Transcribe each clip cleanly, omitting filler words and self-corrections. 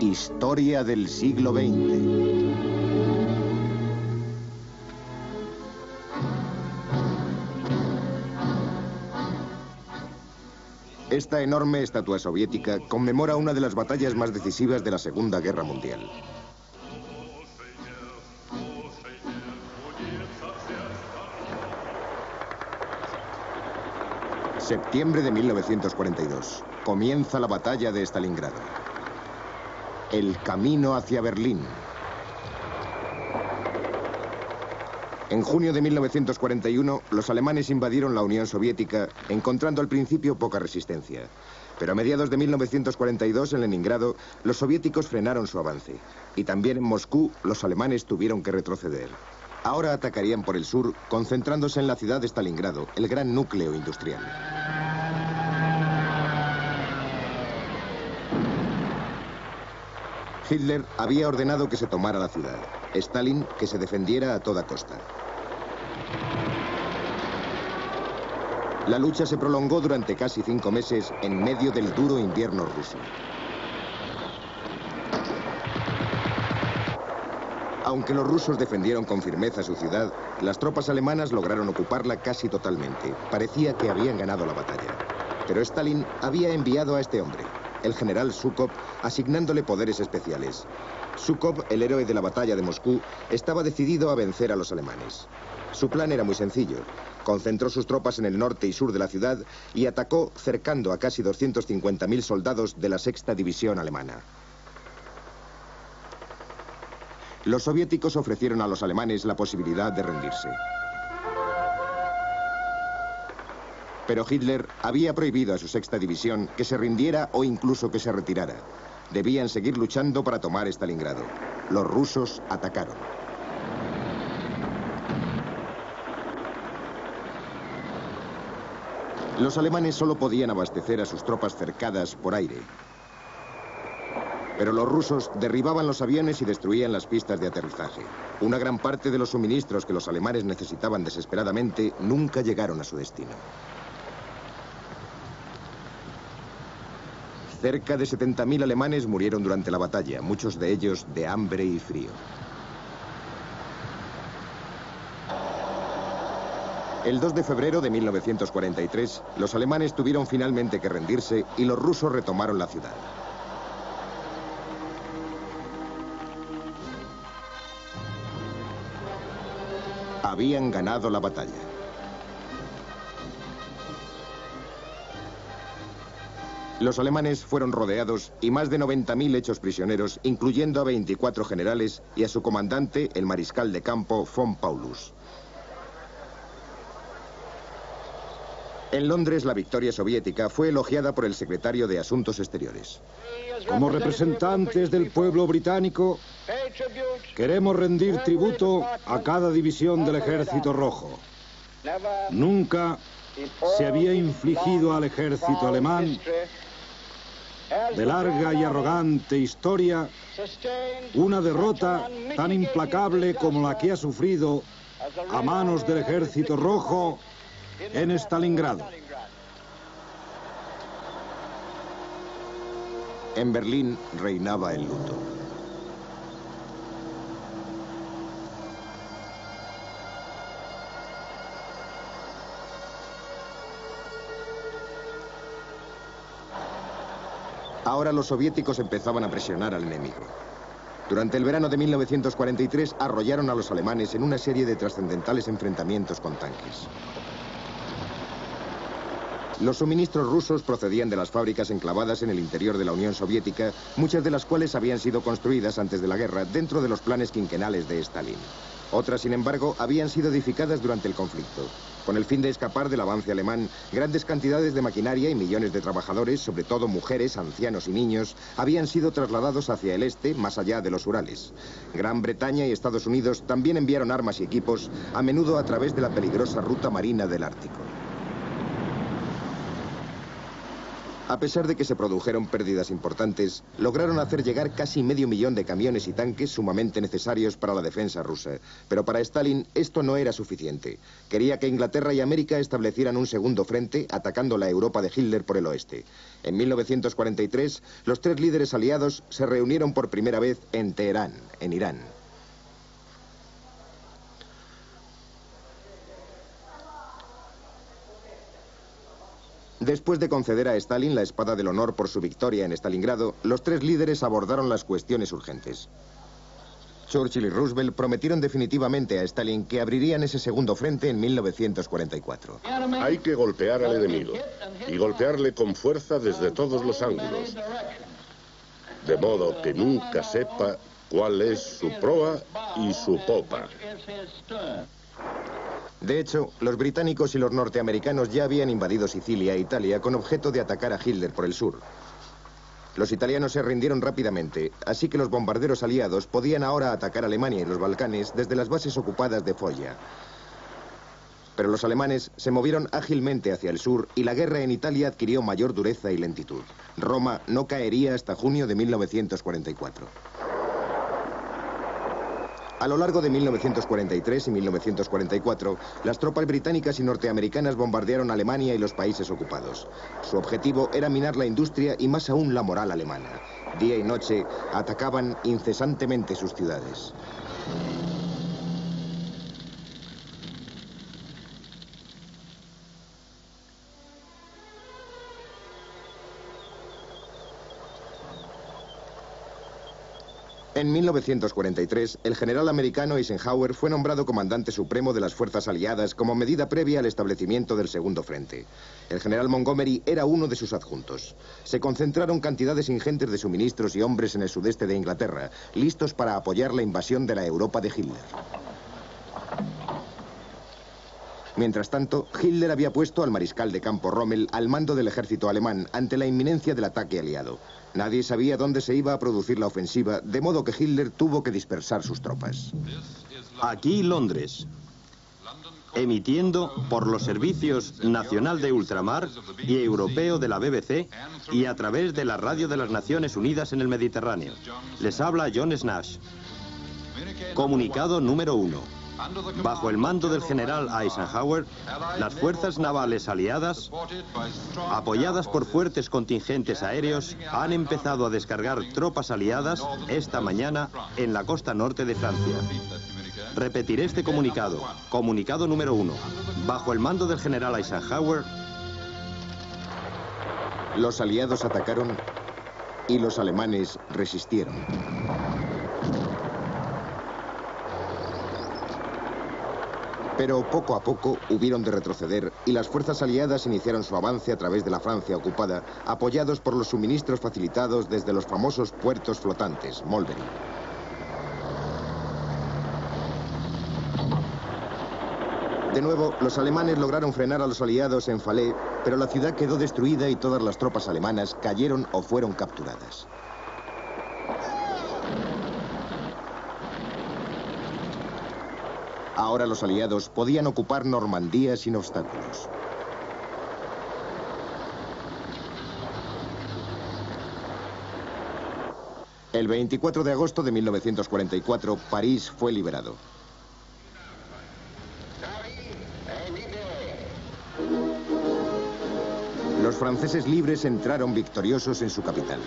Historia del siglo XX. Esta enorme estatua soviética conmemora una de las batallas más decisivas de la Segunda Guerra Mundial. Septiembre de 1942. Comienza la batalla de Stalingrado. El camino hacia Berlín. En junio de 1941, los alemanes invadieron la Unión Soviética, encontrando al principio poca resistencia. Pero a mediados de 1942, en Leningrado, los soviéticos frenaron su avance. Y también en Moscú, los alemanes tuvieron que retroceder. Ahora atacarían por el sur, concentrándose en la ciudad de Stalingrado, el gran núcleo industrial. Hitler había ordenado que se tomara la ciudad. Stalin, que se defendiera a toda costa. La lucha se prolongó durante casi 5 meses en medio del duro invierno ruso. Aunque los rusos defendieron con firmeza su ciudad, las tropas alemanas lograron ocuparla casi totalmente. Parecía que habían ganado la batalla. Pero Stalin había enviado a este hombre, el general Zhukov, asignándole poderes especiales. Zhukov, el héroe de la batalla de Moscú, estaba decidido a vencer a los alemanes. Su plan era muy sencillo. Concentró sus tropas en el norte y sur de la ciudad y atacó cercando a casi 250.000 soldados de la Sexta División alemana. Los soviéticos ofrecieron a los alemanes la posibilidad de rendirse. Pero Hitler había prohibido a su Sexta División que se rindiera o incluso que se retirara. Debían seguir luchando para tomar Stalingrado. Los rusos atacaron. Los alemanes solo podían abastecer a sus tropas cercadas por aire. Pero los rusos derribaban los aviones y destruían las pistas de aterrizaje. Una gran parte de los suministros que los alemanes necesitaban desesperadamente nunca llegaron a su destino. Cerca de 70.000 alemanes murieron durante la batalla, muchos de ellos de hambre y frío. El 2 de febrero de 1943, los alemanes tuvieron finalmente que rendirse y los rusos retomaron la ciudad. Habían ganado la batalla. Los alemanes fueron rodeados y más de 90.000 hechos prisioneros, incluyendo a 24 generales y a su comandante, el mariscal de campo von Paulus. En Londres, la victoria soviética fue elogiada por el secretario de Asuntos Exteriores. Como representantes del pueblo británico, queremos rendir tributo a cada división del Ejército Rojo. Nunca se había infligido al ejército alemán de larga y arrogante historia una derrota tan implacable como la que ha sufrido a manos del Ejército Rojo en Stalingrado. En Berlín reinaba el luto. Ahora los soviéticos empezaban a presionar al enemigo. Durante el verano de 1943 arrollaron a los alemanes en una serie de trascendentales enfrentamientos con tanques. Los suministros rusos procedían de las fábricas enclavadas en el interior de la Unión Soviética, muchas de las cuales habían sido construidas antes de la guerra dentro de los planes quinquenales de Stalin. Otras, sin embargo, habían sido edificadas durante el conflicto. Con el fin de escapar del avance alemán, grandes cantidades de maquinaria y millones de trabajadores, sobre todo mujeres, ancianos y niños, habían sido trasladados hacia el este, más allá de los Urales. Gran Bretaña y Estados Unidos también enviaron armas y equipos, a menudo a través de la peligrosa ruta marina del Ártico. A pesar de que se produjeron pérdidas importantes, lograron hacer llegar casi 500.000 de camiones y tanques sumamente necesarios para la defensa rusa. Pero para Stalin esto no era suficiente. Quería que Inglaterra y América establecieran un segundo frente, atacando la Europa de Hitler por el oeste. En 1943, los 3 líderes aliados se reunieron por primera vez en Teherán, en Irán. Después de conceder a Stalin la espada del honor por su victoria en Stalingrado, los 3 líderes abordaron las cuestiones urgentes. Churchill y Roosevelt prometieron definitivamente a Stalin que abrirían ese segundo frente en 1944. Hay que golpear al enemigo, y golpearle con fuerza desde todos los ángulos, de modo que nunca sepa cuál es su proa y su popa. De hecho, los británicos y los norteamericanos ya habían invadido Sicilia e Italia con objeto de atacar a Hitler por el sur. Los italianos se rindieron rápidamente, así que los bombarderos aliados podían ahora atacar Alemania y los Balcanes desde las bases ocupadas de Foggia. Pero los alemanes se movieron ágilmente hacia el sur y la guerra en Italia adquirió mayor dureza y lentitud. Roma no caería hasta junio de 1944. A lo largo de 1943 y 1944, las tropas británicas y norteamericanas bombardearon Alemania y los países ocupados. Su objetivo era minar la industria y más aún la moral alemana. Día y noche atacaban incesantemente sus ciudades. En 1943, el general americano Eisenhower fue nombrado comandante supremo de las fuerzas aliadas como medida previa al establecimiento del segundo frente. El general Montgomery era uno de sus adjuntos. Se concentraron cantidades ingentes de suministros y hombres en el sudeste de Inglaterra, listos para apoyar la invasión de la Europa de Hitler. Mientras tanto, Hitler había puesto al mariscal de campo Rommel al mando del ejército alemán ante la inminencia del ataque aliado. Nadie sabía dónde se iba a producir la ofensiva, de modo que Hitler tuvo que dispersar sus tropas. Aquí Londres, emitiendo por los servicios Nacional de Ultramar y Europeo de la BBC y a través de la radio de las Naciones Unidas en el Mediterráneo. Les habla John Snash. Comunicado número 1. Bajo el mando del general Eisenhower, las fuerzas navales aliadas, apoyadas por fuertes contingentes aéreos, han empezado a descargar tropas aliadas esta mañana en la costa norte de Francia. Repetiré este comunicado. Comunicado número 1. Bajo el mando del general Eisenhower, los aliados atacaron y los alemanes resistieron. Pero poco a poco hubieron de retroceder y las fuerzas aliadas iniciaron su avance a través de la Francia ocupada, apoyados por los suministros facilitados desde los famosos puertos flotantes, Mulberry. De nuevo, los alemanes lograron frenar a los aliados en Falaise, pero la ciudad quedó destruida y todas las tropas alemanas cayeron o fueron capturadas. Ahora los aliados podían ocupar Normandía sin obstáculos. El 24 de agosto de 1944, París fue liberado. Los franceses libres entraron victoriosos en su capital.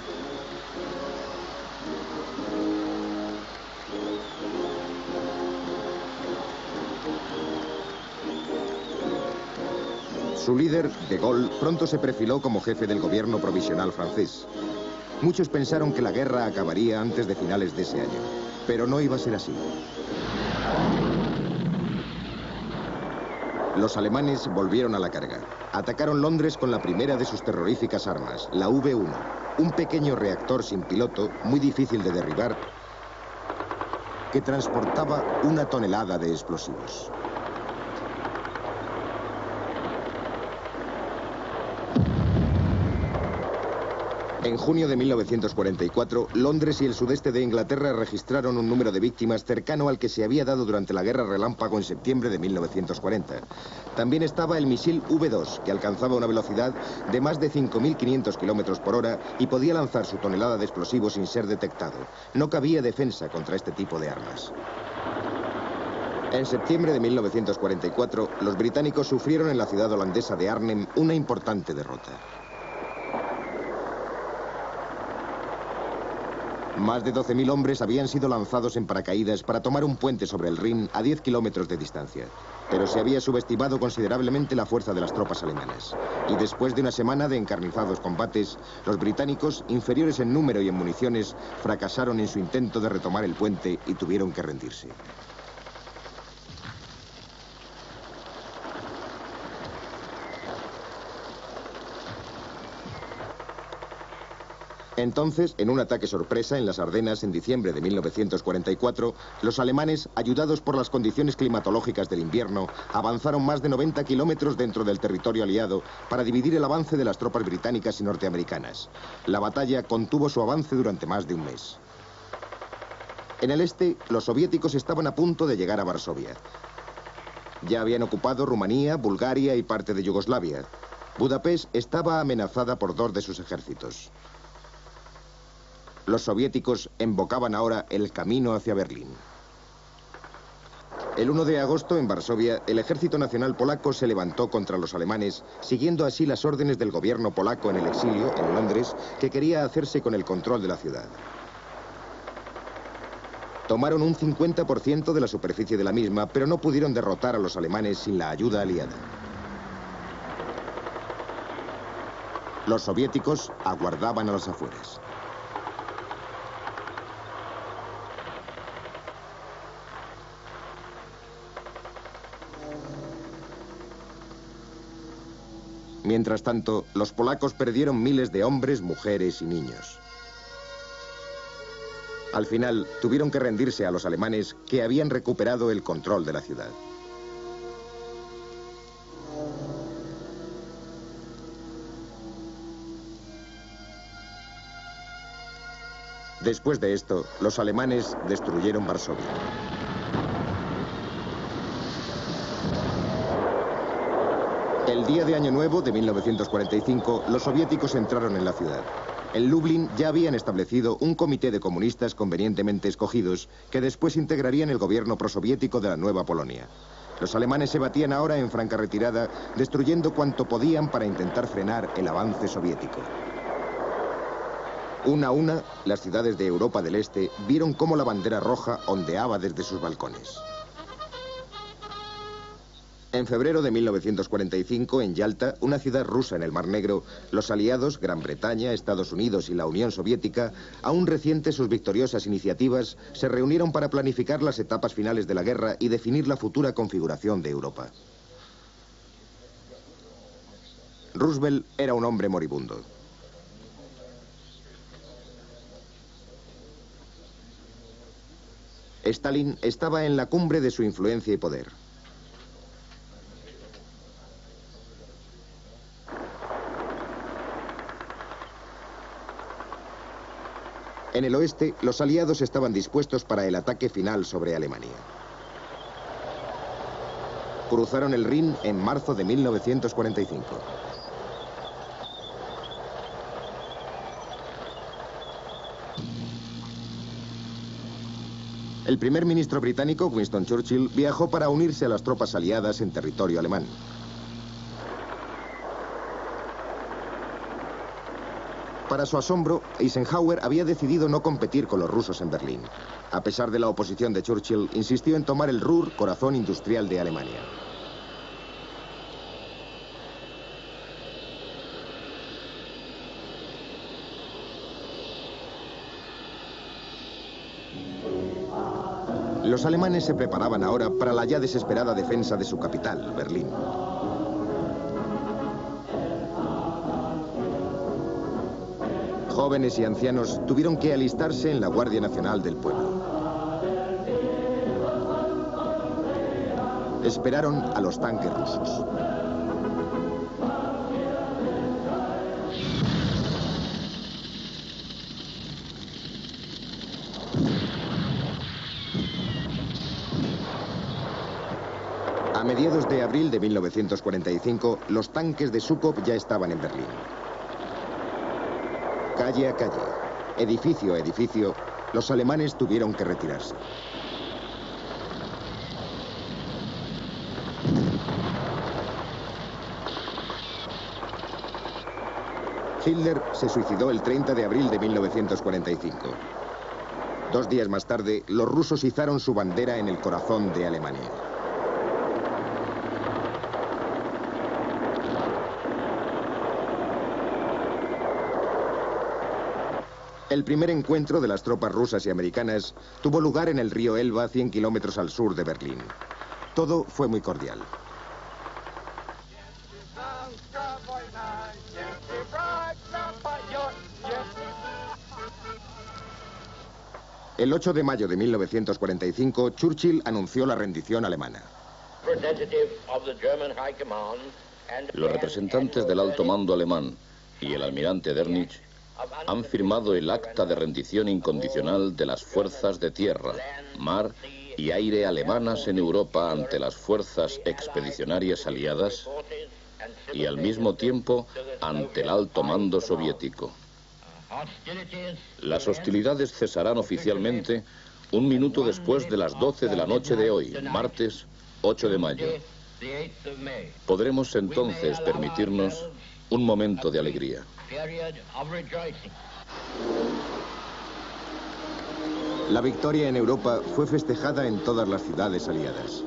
Su líder, de Gaulle, pronto se perfiló como jefe del gobierno provisional francés. Muchos pensaron que la guerra acabaría antes de finales de ese año, pero no iba a ser así. Los alemanes volvieron a la carga. Atacaron Londres con la primera de sus terroríficas armas, la V1, un pequeño reactor sin piloto, muy difícil de derribar, que transportaba 1 tonelada de explosivos. En junio de 1944, Londres y el sudeste de Inglaterra registraron un número de víctimas cercano al que se había dado durante la Guerra Relámpago en septiembre de 1940. También estaba el misil V2, que alcanzaba una velocidad de más de 5.500 kilómetros por hora y podía lanzar su tonelada de explosivos sin ser detectado. No cabía defensa contra este tipo de armas. En septiembre de 1944, los británicos sufrieron en la ciudad holandesa de Arnhem una importante derrota. Más de 12.000 hombres habían sido lanzados en paracaídas para tomar un puente sobre el Rin a 10 kilómetros de distancia. Pero se había subestimado considerablemente la fuerza de las tropas alemanas. Y después de una semana de encarnizados combates, los británicos, inferiores en número y en municiones, fracasaron en su intento de retomar el puente y tuvieron que rendirse. Entonces, en un ataque sorpresa en las Ardenas en diciembre de 1944, los alemanes, ayudados por las condiciones climatológicas del invierno, avanzaron más de 90 kilómetros dentro del territorio aliado para dividir el avance de las tropas británicas y norteamericanas. La batalla contuvo su avance durante más de un mes. En el este, los soviéticos estaban a punto de llegar a Varsovia. Ya habían ocupado Rumanía, Bulgaria y parte de Yugoslavia. Budapest estaba amenazada por 2 de sus ejércitos. Los soviéticos embocaban ahora el camino hacia Berlín. El 1 de agosto, en Varsovia, el Ejército Nacional Polaco se levantó contra los alemanes, siguiendo así las órdenes del gobierno polaco en el exilio, en Londres, que quería hacerse con el control de la ciudad. Tomaron un 50% de la superficie de la misma, pero no pudieron derrotar a los alemanes sin la ayuda aliada. Los soviéticos aguardaban a las afueras. Mientras tanto, los polacos perdieron miles de hombres, mujeres y niños. Al final, tuvieron que rendirse a los alemanes que habían recuperado el control de la ciudad. Después de esto, los alemanes destruyeron Varsovia. El día de Año Nuevo de 1945, los soviéticos entraron en la ciudad. En Lublin ya habían establecido un comité de comunistas convenientemente escogidos que después integrarían el gobierno prosoviético de la Nueva Polonia. Los alemanes se batían ahora en franca retirada, destruyendo cuanto podían para intentar frenar el avance soviético. Una a una, las ciudades de Europa del Este vieron cómo la bandera roja ondeaba desde sus balcones. En febrero de 1945, en Yalta, una ciudad rusa en el Mar Negro, los aliados, Gran Bretaña, Estados Unidos y la Unión Soviética, aún recientes sus victoriosas iniciativas, se reunieron para planificar las etapas finales de la guerra y definir la futura configuración de Europa. Roosevelt era un hombre moribundo. Stalin estaba en la cumbre de su influencia y poder. En el oeste, los aliados estaban dispuestos para el ataque final sobre Alemania. Cruzaron el Rin en marzo de 1945. El primer ministro británico, Winston Churchill, viajó para unirse a las tropas aliadas en territorio alemán. Para su asombro, Eisenhower había decidido no competir con los rusos en Berlín. A pesar de la oposición de Churchill, insistió en tomar el Ruhr, corazón industrial de Alemania. Los alemanes se preparaban ahora para la ya desesperada defensa de su capital, Berlín. Jóvenes y ancianos tuvieron que alistarse en la Guardia Nacional del Pueblo. Esperaron a los tanques rusos. mediados de abril de 1945, los tanques de Sukhov ya estaban en Berlín. Calle a calle, edificio a edificio, los alemanes tuvieron que retirarse. Hitler se suicidó el 30 de abril de 1945. 2 días más tarde, los rusos izaron su bandera en el corazón de Alemania. El primer encuentro de las tropas rusas y americanas tuvo lugar en el río Elba, 100 kilómetros al sur de Berlín. Todo fue muy cordial. El 8 de mayo de 1945, Churchill anunció la rendición alemana. Los representantes del alto mando alemán y el almirante Dönitz han firmado el acta de rendición incondicional de las fuerzas de tierra, mar y aire alemanas en Europa ante las fuerzas expedicionarias aliadas y al mismo tiempo ante el alto mando soviético. Las hostilidades cesarán oficialmente 1 minuto después de las 12 de la noche de hoy, martes 8 de mayo. Podremos entonces permitirnos un momento de alegría. La victoria en Europa fue festejada en todas las ciudades aliadas.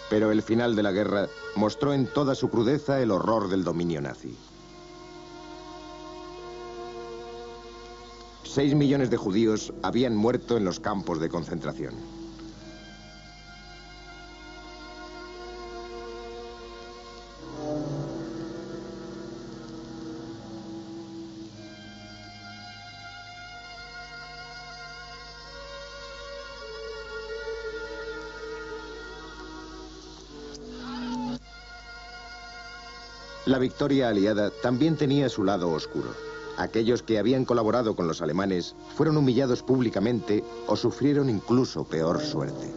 Pero el final de la guerra mostró en toda su crudeza el horror del dominio nazi. 6 millones de judíos habían muerto en los campos de concentración. La victoria aliada también tenía su lado oscuro. Aquellos que habían colaborado con los alemanes fueron humillados públicamente o sufrieron incluso peor suerte.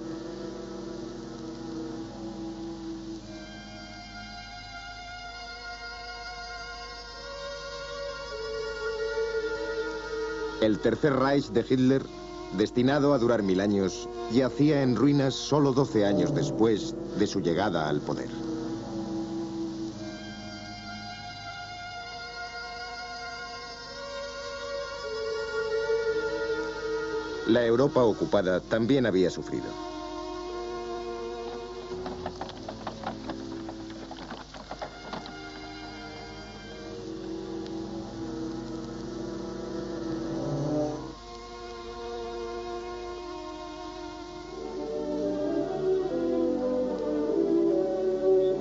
El Tercer Reich de Hitler, destinado a durar 1000 años, yacía en ruinas solo 12 años después de su llegada al poder. La Europa ocupada también había sufrido.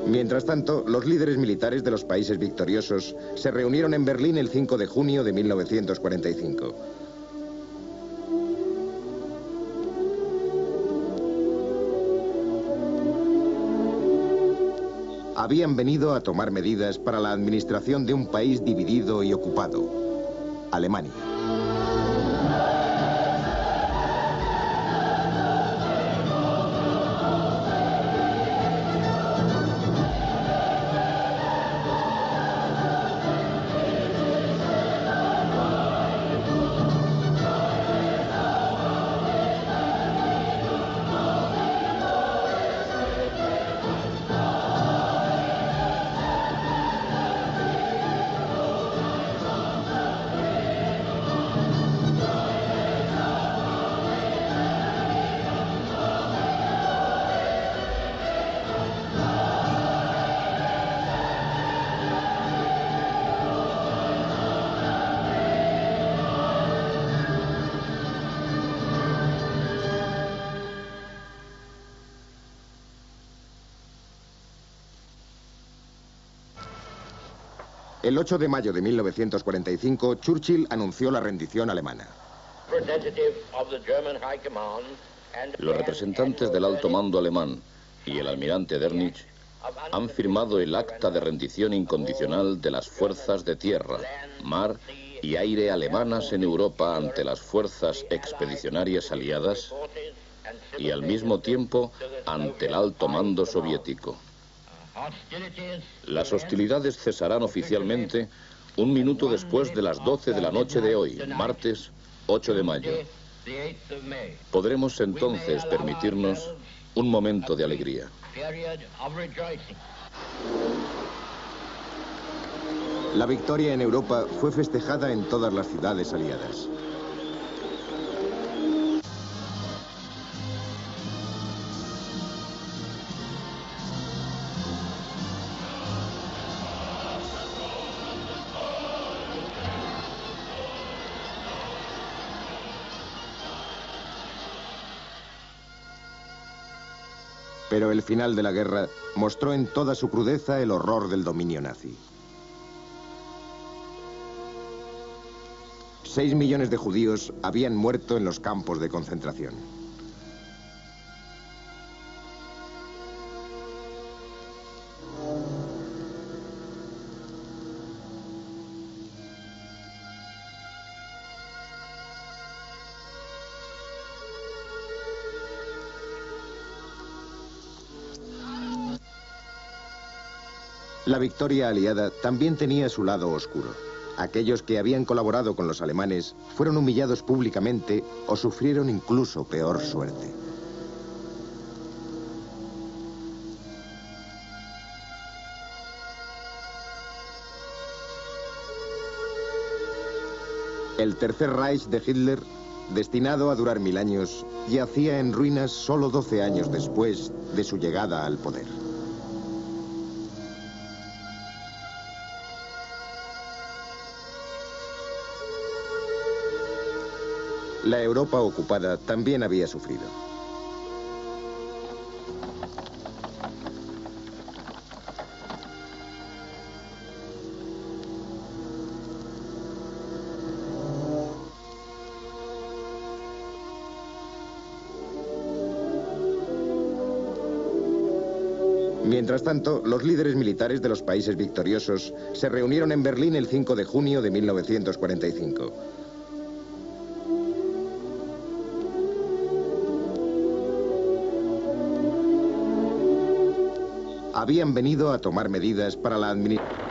Mientras tanto, los líderes militares de los países victoriosos se reunieron en Berlín el 5 de junio de 1945. Habían venido a tomar medidas para la administración de un país dividido y ocupado, Alemania. El 8 de mayo de 1945, Churchill anunció la rendición alemana. Los representantes del alto mando alemán y el almirante Dönitz han firmado el acta de rendición incondicional de las fuerzas de tierra, mar y aire alemanas en Europa ante las fuerzas expedicionarias aliadas y al mismo tiempo ante el alto mando soviético. Las hostilidades cesarán oficialmente un minuto después de las 12 de la noche de hoy, martes 8 de mayo. Podremos entonces permitirnos un momento de alegría. La victoria en Europa fue festejada en todas las ciudades aliadas. Pero el final de la guerra mostró en toda su crudeza el horror del dominio nazi. 6 millones de judíos habían muerto en los campos de concentración. La victoria aliada también tenía su lado oscuro. Aquellos que habían colaborado con los alemanes fueron humillados públicamente o sufrieron incluso peor suerte. El Tercer Reich de Hitler, destinado a durar 1000 años, yacía en ruinas solo 12 años después de su llegada al poder. La Europa ocupada también había sufrido. Mientras tanto, los líderes militares de los países victoriosos se reunieron en Berlín el 5 de junio de 1945. Habían venido a tomar medidas para la administración.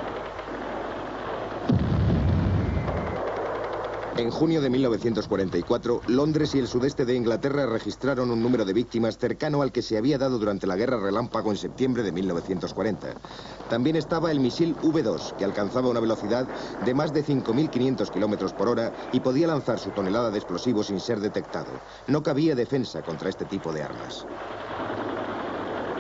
En junio de 1944, Londres y el sudeste de Inglaterra registraron un número de víctimas cercano al que se había dado durante la Guerra Relámpago en septiembre de 1940. También estaba el misil V2, que alcanzaba una velocidad de más de 5.500 kilómetros por hora y podía lanzar su tonelada de explosivos sin ser detectado. No cabía defensa contra este tipo de armas.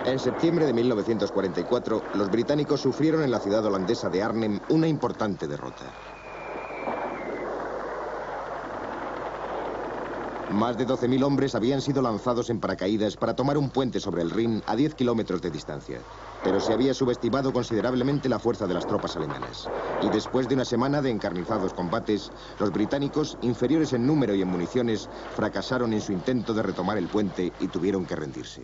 En septiembre de 1944, los británicos sufrieron en la ciudad holandesa de Arnhem una importante derrota. Más de 12.000 hombres habían sido lanzados en paracaídas para tomar un puente sobre el Rin a 10 kilómetros de distancia. Pero se había subestimado considerablemente la fuerza de las tropas alemanas. Y después de una semana de encarnizados combates, los británicos, inferiores en número y en municiones, fracasaron en su intento de retomar el puente y tuvieron que rendirse.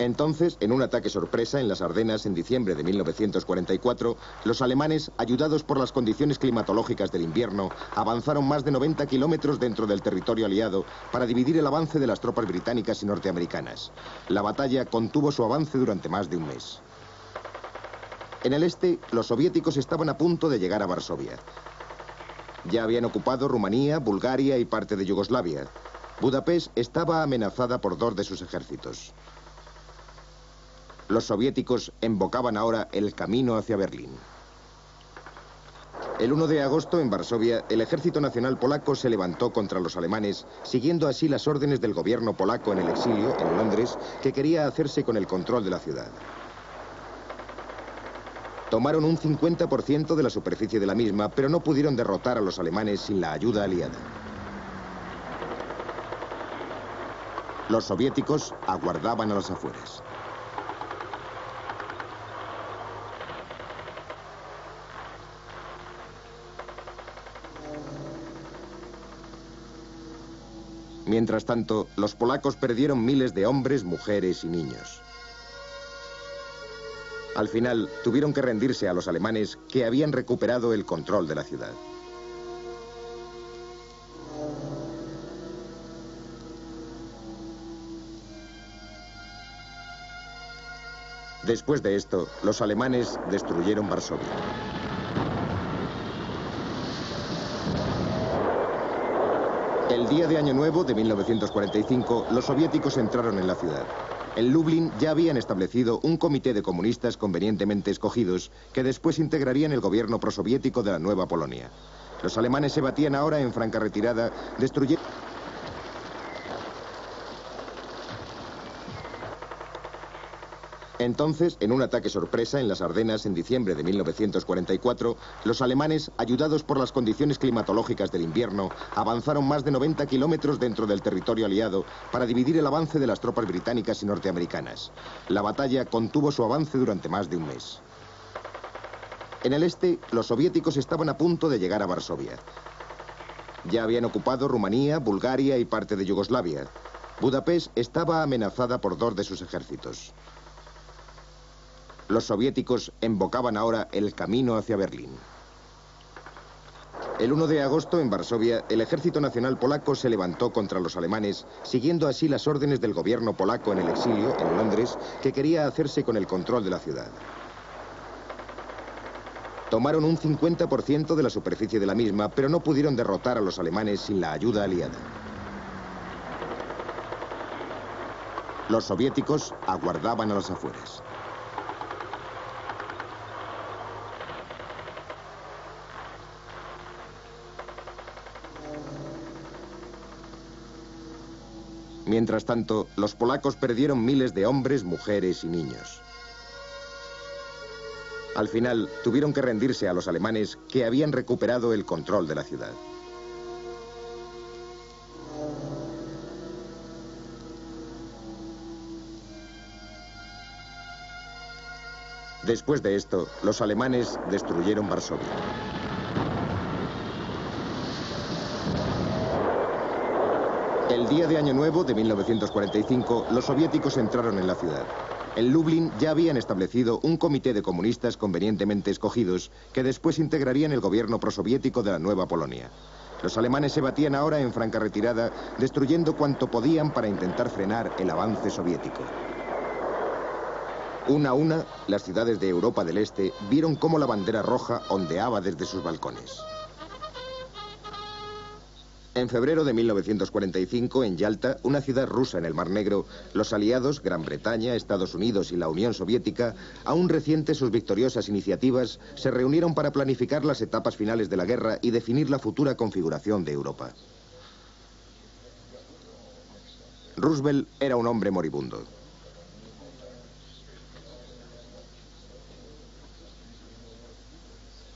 Entonces, en un ataque sorpresa en las Ardenas en diciembre de 1944, los alemanes, ayudados por las condiciones climatológicas del invierno, avanzaron más de 90 kilómetros dentro del territorio aliado para dividir el avance de las tropas británicas y norteamericanas. La batalla contuvo su avance durante más de un mes. En el este, los soviéticos estaban a punto de llegar a Varsovia. Ya habían ocupado Rumanía, Bulgaria y parte de Yugoslavia. Budapest estaba amenazada por 2 de sus ejércitos. Los soviéticos embocaban ahora el camino hacia Berlín. El 1 de agosto, en Varsovia, el Ejército Nacional Polaco se levantó contra los alemanes, siguiendo así las órdenes del gobierno polaco en el exilio, en Londres, que quería hacerse con el control de la ciudad. Tomaron un 50% de la superficie de la misma, pero no pudieron derrotar a los alemanes sin la ayuda aliada. Los soviéticos aguardaban a las afueras. Mientras tanto, los polacos perdieron miles de hombres, mujeres y niños. Al final, tuvieron que rendirse a los alemanes, que habían recuperado el control de la ciudad. Después de esto, los alemanes destruyeron Varsovia. El día de Año Nuevo de 1945, los soviéticos entraron en la ciudad. En Lublin ya habían establecido un comité de comunistas convenientemente escogidos que después integrarían el gobierno prosoviético de la Nueva Polonia. Los alemanes se batían ahora en franca retirada, destruyendo... Entonces, en un ataque sorpresa en las Ardenas en diciembre de 1944, los alemanes, ayudados por las condiciones climatológicas del invierno, avanzaron más de 90 kilómetros dentro del territorio aliado para dividir el avance de las tropas británicas y norteamericanas. La batalla contuvo su avance durante más de un mes. En el este, los soviéticos estaban a punto de llegar a Varsovia. Ya habían ocupado Rumanía, Bulgaria y parte de Yugoslavia. Budapest estaba amenazada por dos de sus ejércitos. Los soviéticos embocaban ahora el camino hacia Berlín. El 1 de agosto, en Varsovia, el Ejército Nacional Polaco se levantó contra los alemanes, siguiendo así las órdenes del gobierno polaco en el exilio, en Londres, que quería hacerse con el control de la ciudad. Tomaron un 50% de la superficie de la misma, pero no pudieron derrotar a los alemanes sin la ayuda aliada. Los soviéticos aguardaban a las afueras. Mientras tanto, los polacos perdieron miles de hombres, mujeres y niños. Al final, tuvieron que rendirse a los alemanes, que habían recuperado el control de la ciudad. Después de esto, los alemanes destruyeron Varsovia. El día de Año Nuevo de 1945, los soviéticos entraron en la ciudad. En Lublin ya habían establecido un comité de comunistas convenientemente escogidos que después integrarían el gobierno prosoviético de la Nueva Polonia. Los alemanes se batían ahora en franca retirada, destruyendo cuanto podían para intentar frenar el avance soviético. Una a una, las ciudades de Europa del Este vieron cómo la bandera roja ondeaba desde sus balcones. En febrero de 1945, en Yalta, una ciudad rusa en el Mar Negro, los aliados, Gran Bretaña, Estados Unidos y la Unión Soviética, aún recientes sus victoriosas iniciativas, se reunieron para planificar las etapas finales de la guerra y definir la futura configuración de Europa. Roosevelt era un hombre moribundo.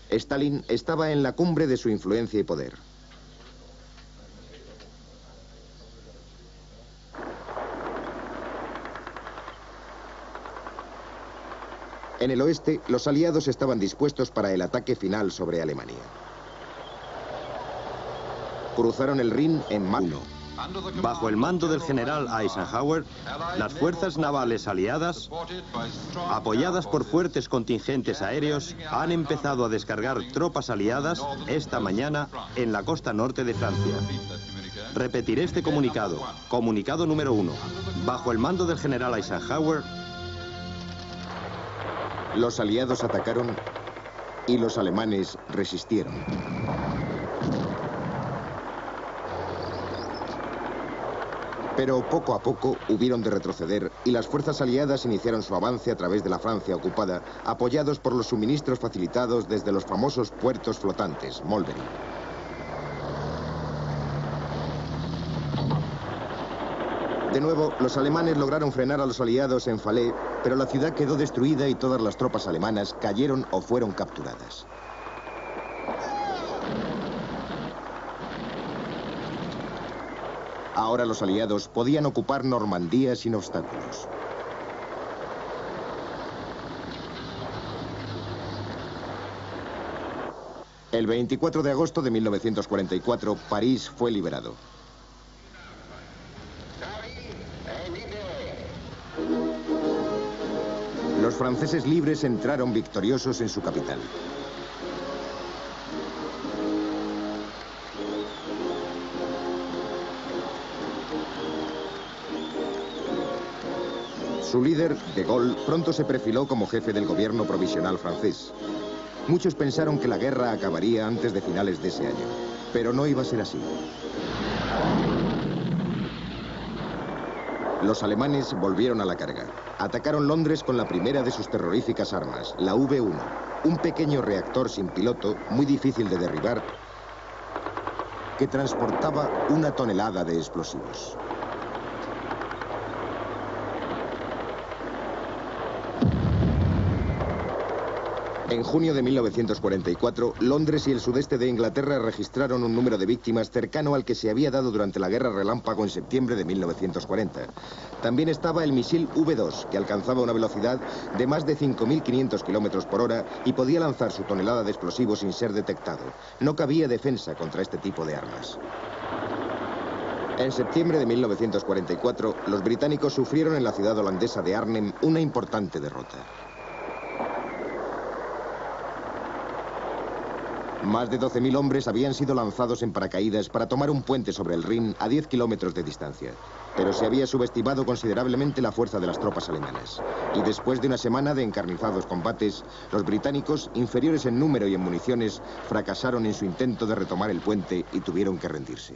Stalin estaba en la cumbre de su influencia y poder. En el oeste, los aliados estaban dispuestos para el ataque final sobre Alemania. Cruzaron el Rin en mayo. Bajo el mando del general Eisenhower, las fuerzas navales aliadas, apoyadas por fuertes contingentes aéreos, han empezado a descargar tropas aliadas esta mañana en la costa norte de Francia. Repetiré este comunicado. Comunicado número 1. Bajo el mando del general Eisenhower, los aliados atacaron y los alemanes resistieron. Pero poco a poco hubieron de retroceder y las fuerzas aliadas iniciaron su avance a través de la Francia ocupada, apoyados por los suministros facilitados desde los famosos puertos flotantes, Molberi. De nuevo, los alemanes lograron frenar a los aliados en Falaise, pero la ciudad quedó destruida y todas las tropas alemanas cayeron o fueron capturadas. Ahora los aliados podían ocupar Normandía sin obstáculos. El 24 de agosto de 1944, París fue liberado. Los franceses libres entraron victoriosos en su capital. Su líder, de Gaulle, pronto se perfiló como jefe del gobierno provisional francés. Muchos pensaron que la guerra acabaría antes de finales de ese año, pero no iba a ser así. Los alemanes volvieron a la carga. Atacaron Londres con la primera de sus terroríficas armas, la V1, un pequeño reactor sin piloto, muy difícil de derribar, que transportaba 1 tonelada de explosivos. En junio de 1944, Londres y el sudeste de Inglaterra registraron un número de víctimas cercano al que se había dado durante la Guerra Relámpago en septiembre de 1940. También estaba el misil V2, que alcanzaba una velocidad de más de 5.500 kilómetros por hora y podía lanzar su tonelada de explosivos sin ser detectado. No cabía defensa contra este tipo de armas. En septiembre de 1944, los británicos sufrieron en la ciudad holandesa de Arnhem una importante derrota. Más de 12.000 hombres habían sido lanzados en paracaídas para tomar un puente sobre el Rin a 10 kilómetros de distancia. Pero se había subestimado considerablemente la fuerza de las tropas alemanas. Y después de una semana de encarnizados combates, los británicos, inferiores en número y en municiones, fracasaron en su intento de retomar el puente y tuvieron que rendirse.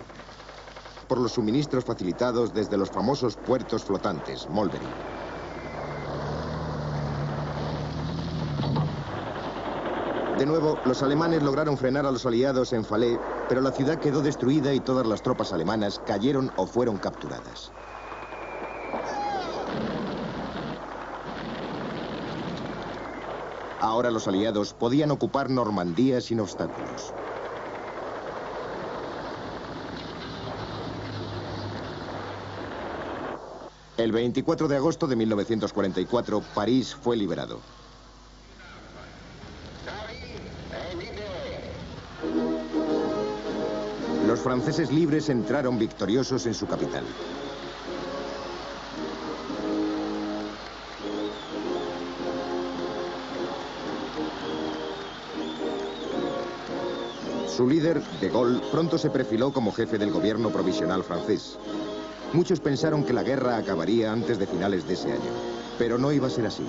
Por los suministros facilitados desde los famosos puertos flotantes, Mulberry. De nuevo, los alemanes lograron frenar a los aliados en Falaise, pero la ciudad quedó destruida y todas las tropas alemanas cayeron o fueron capturadas. Ahora los aliados podían ocupar Normandía sin obstáculos. El 24 de agosto de 1944, París fue liberado. Los franceses libres entraron victoriosos en su capital. Su líder, de Gaulle, pronto se perfiló como jefe del gobierno provisional francés. Muchos pensaron que la guerra acabaría antes de finales de ese año, pero no iba a ser así.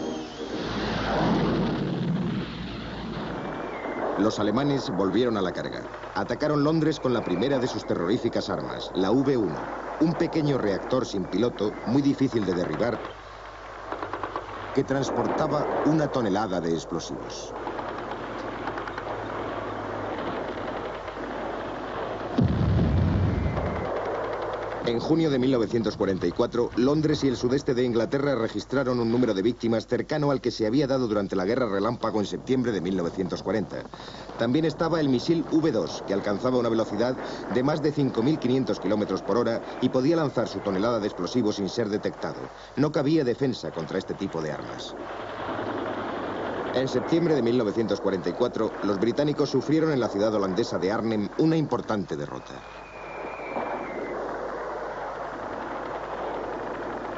Los alemanes volvieron a la carga. Atacaron Londres con la primera de sus terroríficas armas, la V1, un pequeño reactor sin piloto, muy difícil de derribar, que transportaba 1 tonelada de explosivos. En junio de 1944, Londres y el sudeste de Inglaterra registraron un número de víctimas cercano al que se había dado durante la Guerra Relámpago en septiembre de 1940. También estaba el misil V2, que alcanzaba una velocidad de más de 5.500 kilómetros por hora y podía lanzar su tonelada de explosivos sin ser detectado. No cabía defensa contra este tipo de armas. En septiembre de 1944, los británicos sufrieron en la ciudad holandesa de Arnhem una importante derrota.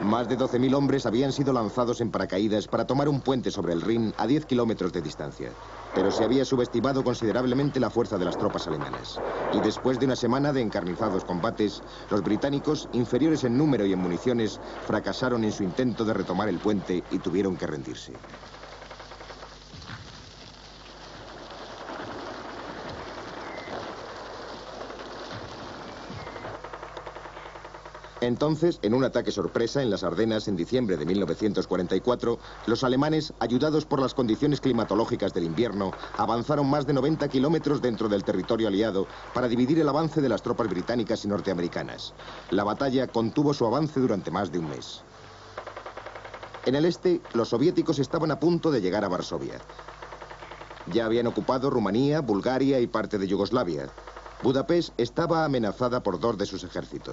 Más de 12.000 hombres habían sido lanzados en paracaídas para tomar un puente sobre el Rin a 10 kilómetros de distancia. Pero se había subestimado considerablemente la fuerza de las tropas alemanas. Y después de una semana de encarnizados combates, los británicos, inferiores en número y en municiones, fracasaron en su intento de retomar el puente y tuvieron que rendirse. Entonces, en un ataque sorpresa en las Ardenas en diciembre de 1944, los alemanes, ayudados por las condiciones climatológicas del invierno, avanzaron más de 90 kilómetros dentro del territorio aliado para dividir el avance de las tropas británicas y norteamericanas. La batalla contuvo su avance durante más de un mes. En el este, los soviéticos estaban a punto de llegar a Varsovia. Ya habían ocupado Rumanía, Bulgaria y parte de Yugoslavia. Budapest estaba amenazada por 2 de sus ejércitos.